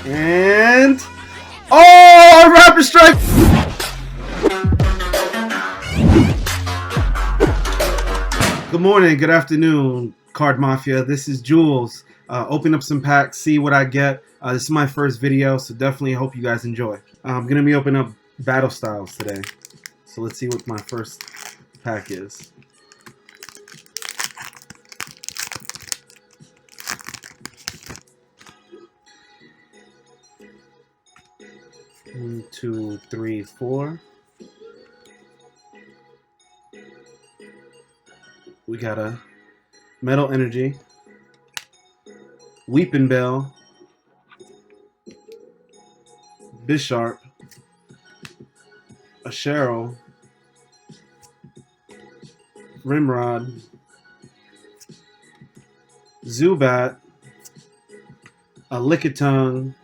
And oh, rapid strike! Good morning, good afternoon, Card Mafia. This is Jules. Open up some packs, see what I get. This is my first video, so definitely hope you guys enjoy. I'm gonna be opening up battle styles today, so let's see what my first pack is. One, two, three, four. We got a Metal Energy, Weeping Bell, Bisharp, a Cheryl, Rimrod, Zubat, a Lickitung,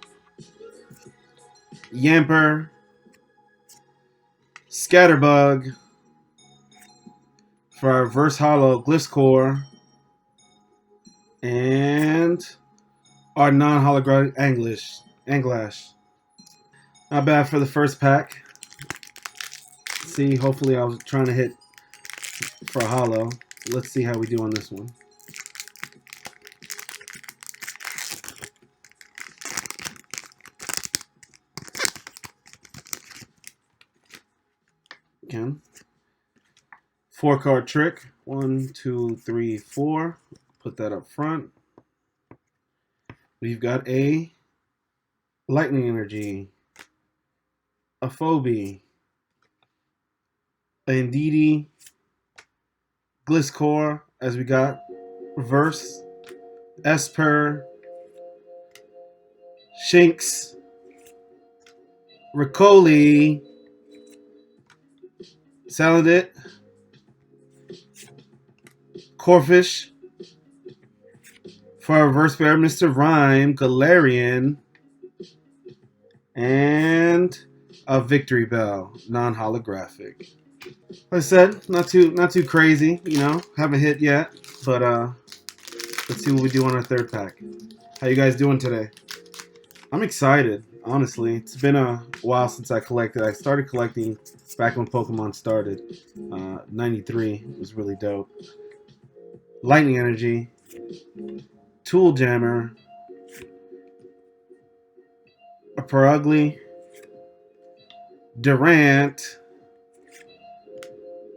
Yamper, Scatterbug, for our Reverse Hollow Gliscor, and our non-holographic Anglash. Not bad for the first pack. See, hopefully I was trying to hit for a hollow. Let's see how we do on this one. Again. 4-card trick. 1, 2, 3, 4. Put that up front. We've got a Lightning Energy, a Phobie, a Indeedee, Gliscor, as we got Reverse, Esper, Shinx, Ricoli, Salandit, Corphish, for our Reverse Bear, Mr. Rhyme, Galarian, and a Victory Bell, non-holographic. Like I said, not too crazy, you know. Haven't hit yet, but let's see what we do on our third pack. How you guys doing today? I'm excited, honestly. It's been a while since I collected. I started collecting back when Pokemon started. 93 was really dope. Lightning Energy, Tool Jammer, a Perugly, Durant,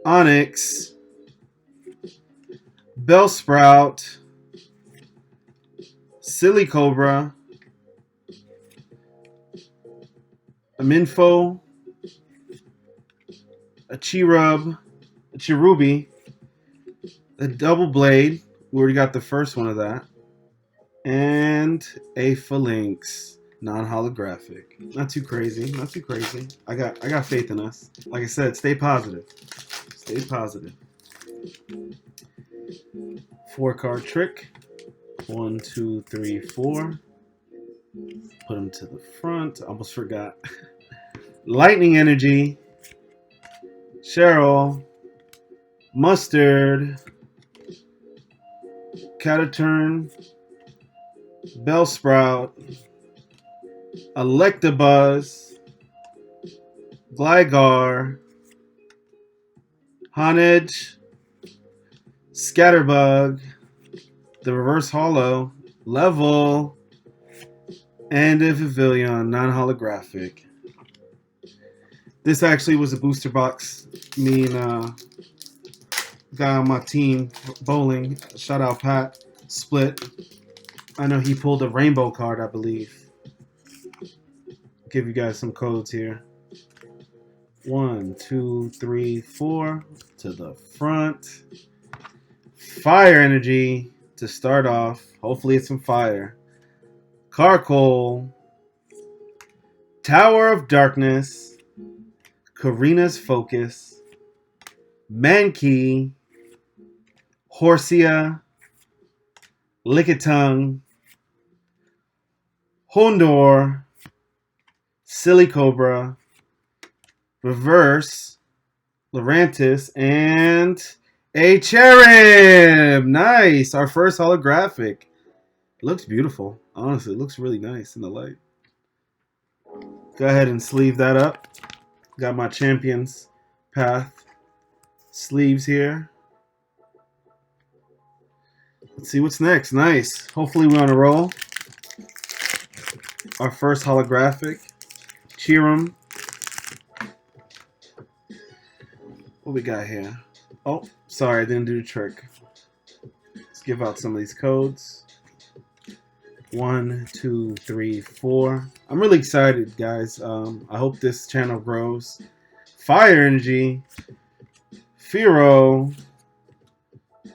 Onyx, Bellsprout, Silicobra, a Minfo, a Chirub, a Cherubi, a Double Blade. We already got the first one of that. And a Phalanx, non-holographic. Not too crazy. Not too crazy. I got faith in us. Like I said, stay positive. Stay positive. 4-card trick. 1, 2, 3, 4. Put them to the front. Almost forgot. Lightning Energy, Cheryl, Mustard, Cataturn, Bellsprout, Electabuzz, Gligar, Honedge, Scatterbug, the Reverse Hollow, Level, and a Vivillon, non-holographic. This actually was a booster box. Me and guy on my team, Bowling, shout out Pat, split. I know he pulled a rainbow card, I believe. Give you guys some codes here. 1, 2, 3, 4 to the front. Fire Energy to start off. Hopefully it's some fire. Carkol, Tower of Darkness, Karina's Focus, Mankey, Horsia, Lickitung, Hondor, Silicobra, Reverse, Lurantis, and a Cherrim! Nice! Our first holographic. It looks beautiful. Honestly, it looks really nice in the light. Go ahead and sleeve that up. Got my Champions Path sleeves here. Let's see what's next. Nice. Hopefully we're on a roll. Our first holographic. Cheerum. What we got here? Oh, sorry, I didn't do the trick. Let's give out some of these codes. 1, 2, 3, 4. I'm really excited, guys. I hope this channel grows. Fire Energy, Firo,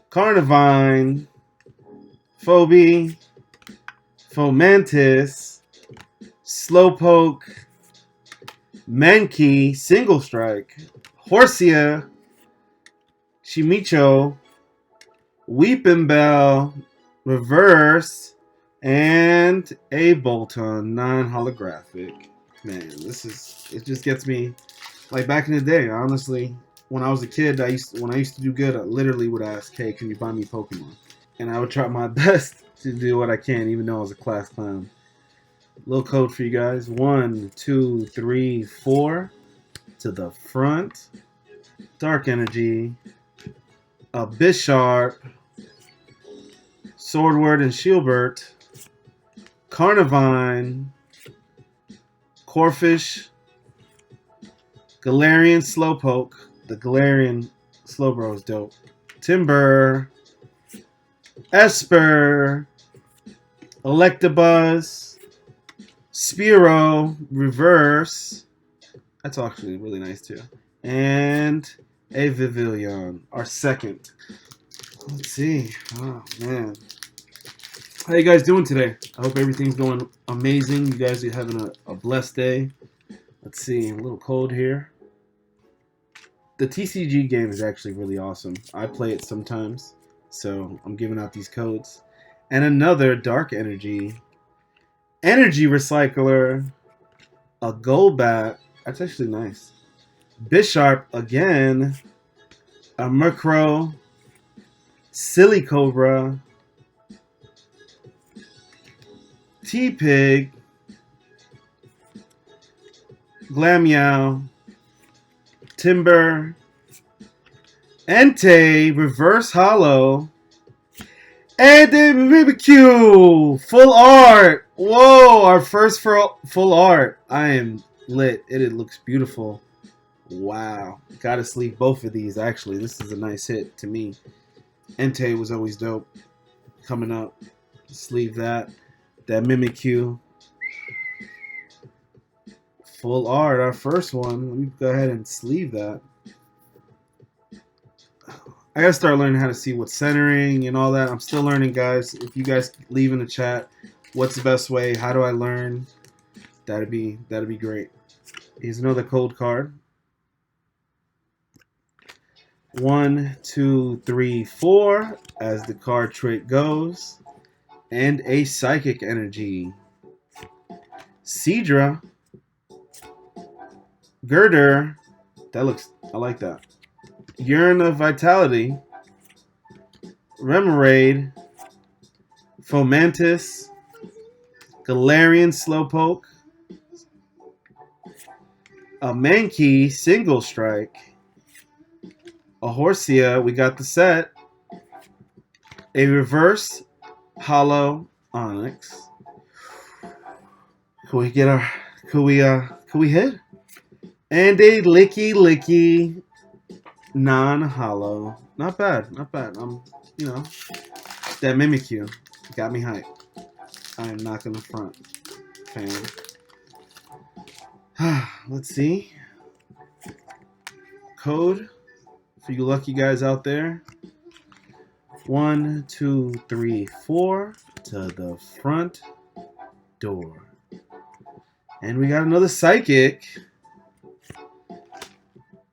Carnivine, Phoebe, Fomantis, Slowpoke, Mankey, Single Strike, Horsia, Shimicho, Weeping Bell, Reverse, and a Bolton non-holographic. Man, it just gets me like back in the day. Honestly, when I was a kid, when I used to do good, I literally would ask, "Hey, can you buy me Pokemon?" And I would try my best to do what I can, even though I was a class clown. Little code for you guys: 1, 2, 3, 4 to the front. Dark Energy, a Bisharp, Swordward and Shieldbert, Carnivine, Corphish, Galarian Slowpoke. The Galarian Slowbro is dope. Timber, Esper, Electabuzz, Spearow, Reverse. That's actually really nice too. And a Vivillon, our second. Let's see. Oh, man. How you guys doing today? I hope everything's going amazing. You guys are having a blessed day. Let's see. A little cold here. The TCG game is actually really awesome. I play it sometimes, so I'm giving out these codes. And another Dark Energy. Energy Recycler. A Golbat. That's actually nice. Bisharp again. A Murkrow. Silly Cobra. T-Pig, Glameow, Timber, Entei, Reverse Hollow, and a Mimikyu! Full art! Whoa, our first full art. I am lit. It looks beautiful. Wow. Gotta sleeve both of these, actually. This is a nice hit to me. Entei was always dope. Coming up. Sleeve that. That Mimikyu. Full art, our first one. Let me go ahead and sleeve that. I gotta start learning how to see what's centering and all that. I'm still learning, guys. If you guys leave in the chat, what's the best way? How do I learn? That'd be great. Here's another code card. 1, 2, 3, 4, as the card trick goes. And a Psychic Energy. Seadra. Girder. I like that. Urn of Vitality. Remoraid. Fomantis. Galarian Slowpoke. A Mankey Single Strike. A Horsia. We got the set. A Reverse Hollow Onyx. Could we hit? And a Licky non-hollow. Not bad. You know, that Mimikyu got me hyped. I am not gonna front, fan. Let's see. Code for you lucky guys out there. 1, 2, 3, 4 to the front door. And we got another Psychic.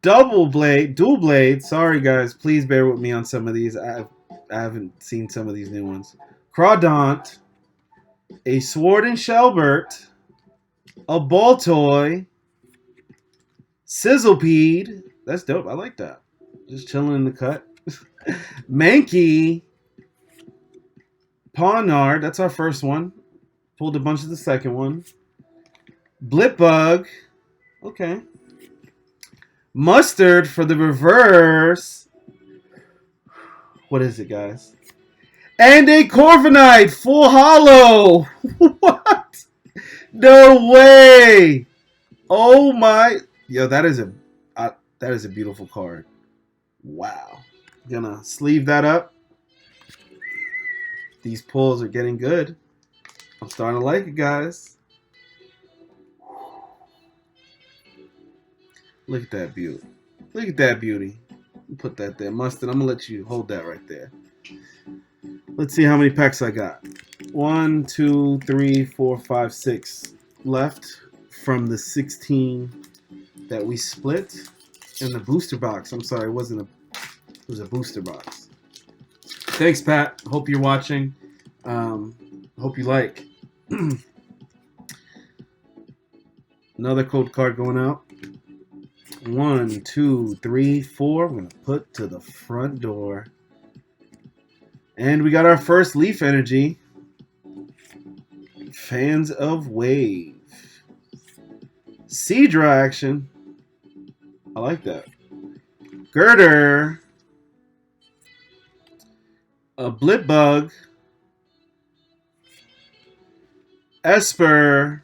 Dual Blade. Sorry, guys. Please bear with me on some of these. I haven't seen some of these new ones. Crawdaunt. A Sword and Shelbert. A Baltoy. Sizzlepede. That's dope. I like that. Just chilling in the cut. Mankey. Pawnard. That's our first one. Pulled a bunch of the second one. Blipbug. Okay. Mustard for the reverse. What is it, guys? And a Corviknight full hollow. What? No way. Oh my. Yo, that is a beautiful card. Wow. Gonna sleeve that up. These pulls are getting good. I'm starting to like it, guys. Look at that beauty. Look at that beauty. Put that there. Mustard, I'm going to let you hold that right there. Let's see how many packs I got. 1, 2, 3, 4, 5, 6 left from the 16 that we split. And the booster box. I'm sorry, it wasn't it was a booster box. Thanks, Pat. Hope you're watching. Hope you like. Another code card going out. 1, 2, 3, 4. I'm going to put to the front door. And we got our first Leaf Energy. Fans of Wave. Seadra action. I like that. Girder. A Blipbug. Esper.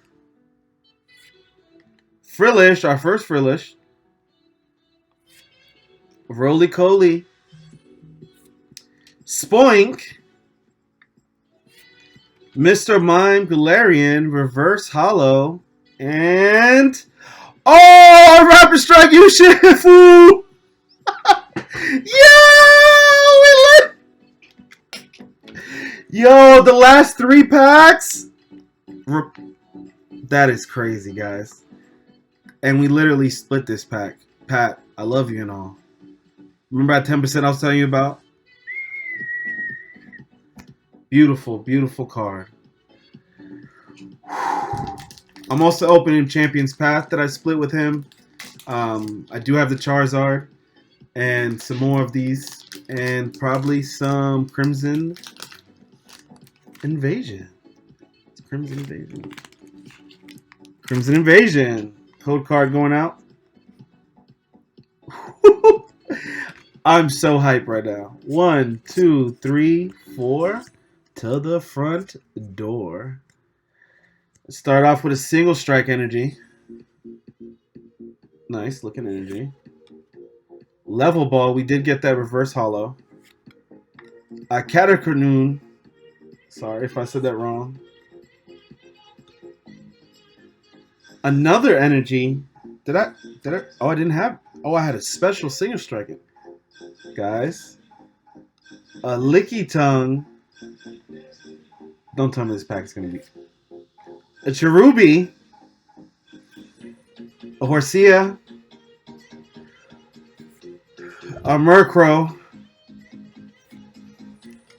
Frillish, our first Frillish. Roly-Coly. Spoink. Mr. Mime Galarian, reverse hollow. And oh, Rapid Strike Urshifu! Yo, the last 3 packs. That is crazy, guys. And we literally split this pack. Pat, I love you and all. Remember that 10% I was telling you about? Beautiful, beautiful card. I'm also opening Champion's Path that I split with him. I do have the Charizard and some more of these, and probably some Crimson Invasion. Crimson Invasion. Crimson Invasion. Code card going out. I'm so hyped right now. 1, 2, 3, 4 to the front door. Let's start off with a single strike energy. Nice looking energy. Level ball, we did get that reverse hollow. A Catacroon. Sorry if I said that wrong. Another energy. Did I? Oh, I didn't have. Oh, I had a special single strike. Guys. A Licky Tongue. Don't tell me this pack is going to be. A Cherubi. A Horsia. A Murkrow.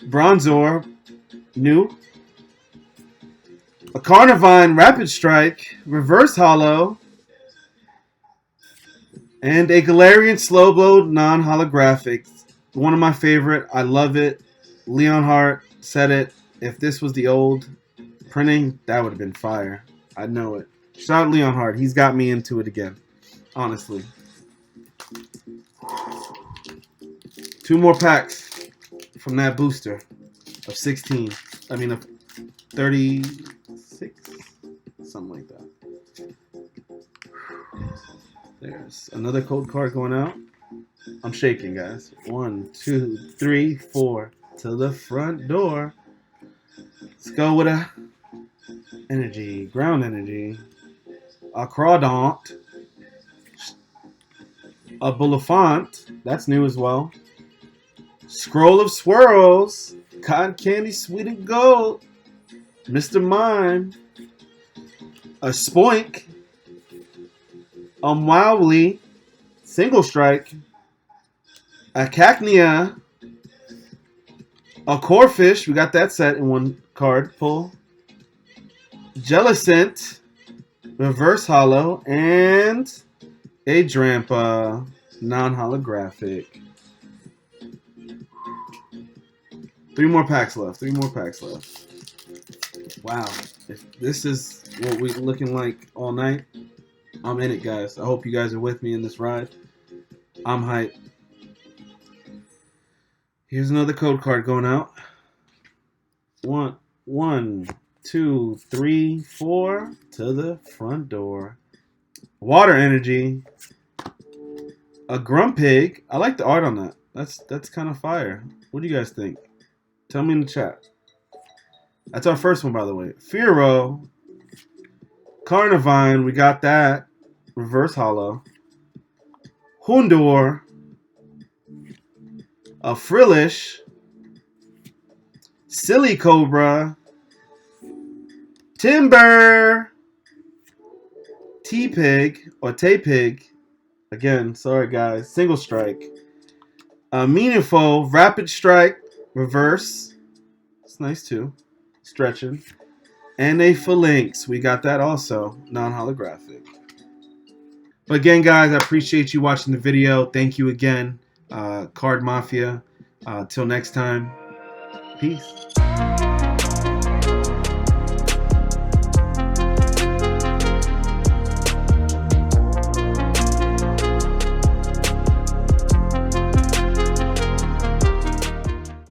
Bronzor. New. A Carnivine Rapid Strike. Reverse Hollow. And a Galarian Slowblow non-holographic. One of my favorite. I love it. Leonhardt said it. If this was the old printing, that would have been fire. I know it. Shout out Leonhardt. He's got me into it again. Honestly. 2 more packs from that booster of 16. I mean, of 36? Something like that. There's another code card going out. I'm shaking, guys. 1, 2, 3, 4 to the front door. Let's go with a energy, ground energy, a Crawdaunt, a Bullifant. That's new as well. Scroll of Swirls, Cotton Candy, Sweet and Gold, Mr. Mime, a Spoink, a Mowgli, Single Strike, a Cacnea, a Corphish. We got that set in 1 card pull. Jellicent, reverse hollow, and a Drampa, non-holographic. 3 more packs left. 3 more packs left. Wow. If this is what we're looking like all night, I'm in it, guys. I hope you guys are with me in this ride. I'm hyped. Here's another code card going out. One, two, three, four to the front door. Water energy. A Grumpig. I like the art on that. That's kind of fire. What do you guys think? Tell me in the chat. That's our first one, by the way. Firo. Carnivine. We got that. Reverse Hollow. Houndour. A Frillish. Silly Cobra. Timber. T-Pig. Or Tay-Pig. Again, sorry guys. Single strike. Meaningful. Rapid Strike. Reverse. It's nice too. Stretching. And a Phalanx. We got that also. Non-holographic. But again, guys, I appreciate you watching the video. Thank you again. Card Mafia. Till next time. Peace.